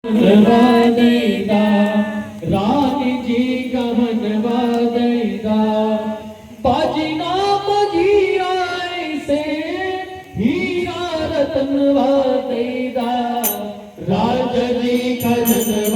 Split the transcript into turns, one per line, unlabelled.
वादैदा रानी जी गहन वादैदा बाजीना बजिया से हीरा रतन वादैदा राज जी खजन